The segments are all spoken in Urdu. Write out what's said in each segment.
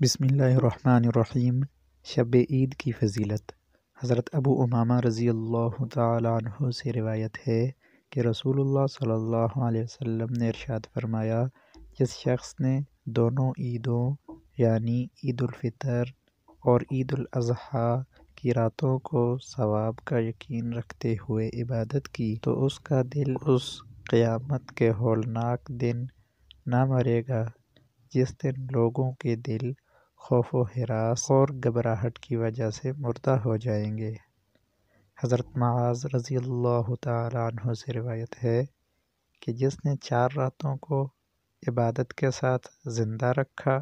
بسم اللہ الرحمن الرحیم۔ شب عید کی فضیلت۔ حضرت ابو امامہ رضی اللہ تعالی عنہ سے روایت ہے کہ رسول اللہ صلی اللہ علیہ وسلم نے ارشاد فرمایا، جس شخص نے دونوں عیدوں یعنی عید الفطر اور عید الاضحیٰ کی راتوں کو ثواب کا یقین رکھتے ہوئے عبادت کی تو اس کا دل اس قیامت کے ہولناک دن نہ مرے گا جس دن لوگوں کے دل خوف و ہراس اور گھبراہٹ کی وجہ سے مردہ ہو جائیں گے۔ حضرت معاذ رضی اللہ تعالی عنہ سے روایت ہے کہ جس نے 4 راتوں کو عبادت کے ساتھ زندہ رکھا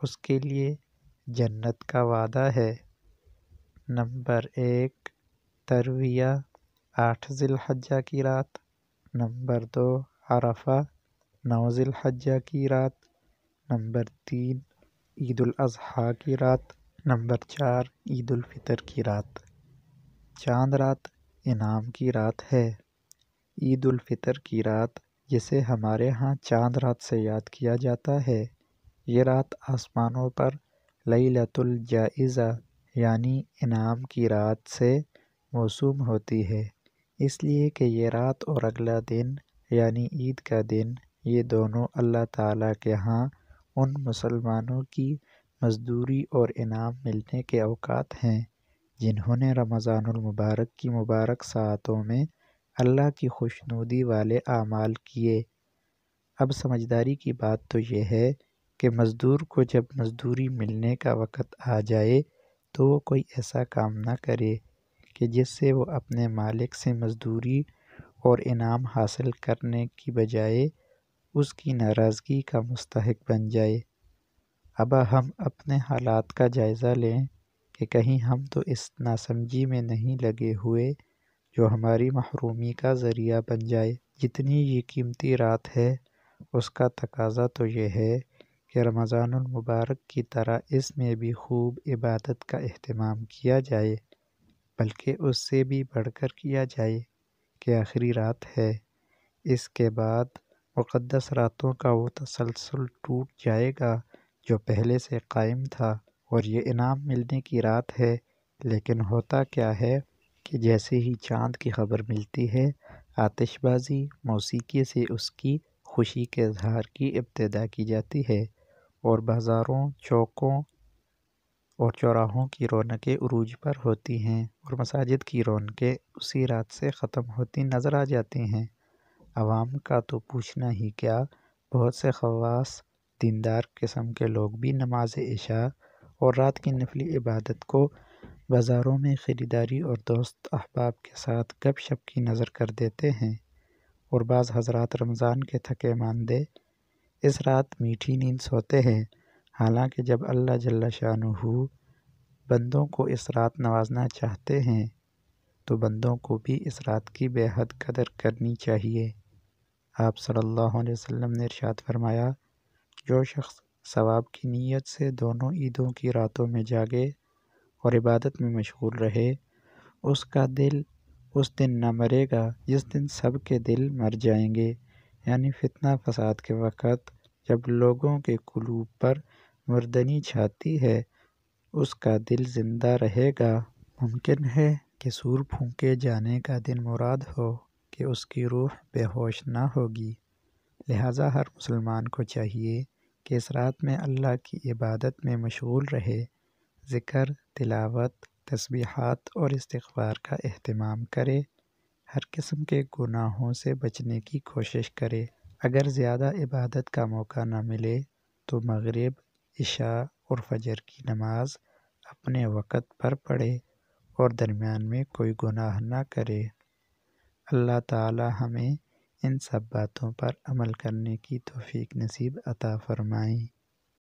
اس کے لیے جنت کا وعدہ ہے۔ نمبر 1 ترویہ 8 ذی الحجہ کی رات، نمبر 2 عرفہ 9 ذی الحجہ کی رات، نمبر 3 عید الاضحیٰ کی رات، نمبر 4 عید الفطر کی رات۔ چاند رات انعام کی رات ہے۔ عید الفطر کی رات جسے ہمارے ہاں چاند رات سے یاد کیا جاتا ہے، یہ رات آسمانوں پر لیلۃ الجائزہ یعنی انعام کی رات سے موسوم ہوتی ہے، اس لیے کہ یہ رات اور اگلا دن یعنی عید کا دن، یہ دونوں اللہ تعالیٰ کے ہاں ان مسلمانوں کی مزدوری اور انعام ملنے کے اوقات ہیں جنہوں نے رمضان المبارک کی مبارک ساعتوں میں اللہ کی خوشنودی والے اعمال کیے۔ اب سمجھداری کی بات تو یہ ہے کہ مزدور کو جب مزدوری ملنے کا وقت آ جائے تو وہ کوئی ایسا کام نہ کرے کہ جس سے وہ اپنے مالک سے مزدوری اور انعام حاصل کرنے کی بجائے اس کی ناراضگی کا مستحق بن جائے۔ اب ہم اپنے حالات کا جائزہ لیں کہ کہیں ہم تو اس ناسمجھی میں نہیں لگے ہوئے جو ہماری محرومی کا ذریعہ بن جائے۔ جتنی یہ قیمتی رات ہے اس کا تقاضا تو یہ ہے کہ رمضان المبارک کی طرح اس میں بھی خوب عبادت کا اہتمام کیا جائے، بلکہ اس سے بھی بڑھ کر کیا جائے کہ آخری رات ہے، اس کے بعد مقدس راتوں کا وہ تسلسل ٹوٹ جائے گا جو پہلے سے قائم تھا، اور یہ انعام ملنے کی رات ہے۔ لیکن ہوتا کیا ہے کہ جیسے ہی چاند کی خبر ملتی ہے، آتش بازی موسیقی سے اس کی خوشی کے اظہار کی ابتدا کی جاتی ہے، اور بازاروں، چوکوں اور چوراہوں کی رونقیں عروج پر ہوتی ہیں، اور مساجد کی رونقیں اسی رات سے ختم ہوتی نظر آ جاتی ہیں۔ عوام کا تو پوچھنا ہی کیا، بہت سے خواص دیندار قسم کے لوگ بھی نماز عشاء اور رات کی نفلی عبادت کو بازاروں میں خریداری اور دوست احباب کے ساتھ گپ شپ کی نظر کر دیتے ہیں، اور بعض حضرات رمضان کے تھکے ماندے اس رات میٹھی نیند سوتے ہیں، حالانکہ جب اللہ جل شانہ بندوں کو اس رات نوازنا چاہتے ہیں تو بندوں کو بھی اس رات کی بے حد قدر کرنی چاہیے۔ آپ صلی اللہ علیہ وسلم نے ارشاد فرمایا، جو شخص ثواب کی نیت سے دونوں عیدوں کی راتوں میں جاگے اور عبادت میں مشغول رہے، اس کا دل اس دن نہ مرے گا جس دن سب کے دل مر جائیں گے، یعنی فتنہ فساد کے وقت جب لوگوں کے قلوب پر مردنی چھاتی ہے اس کا دل زندہ رہے گا۔ ممکن ہے کہ سور پھونکے جانے کا دن مراد ہو کہ اس کی روح بے ہوش نہ ہوگی، لہٰذا ہر مسلمان کو چاہیے کہ اس رات میں اللہ کی عبادت میں مشغول رہے، ذکر، تلاوت، تسبیحات اور استغفار کا اہتمام کرے، ہر قسم کے گناہوں سے بچنے کی کوشش کرے۔ اگر زیادہ عبادت کا موقع نہ ملے تو مغرب، عشاء اور فجر کی نماز اپنے وقت پر پڑھے اور درمیان میں کوئی گناہ نہ کرے۔ اللہ تعالی ہمیں ان سب باتوں پر عمل کرنے کی توفیق نصیب عطا فرمائے۔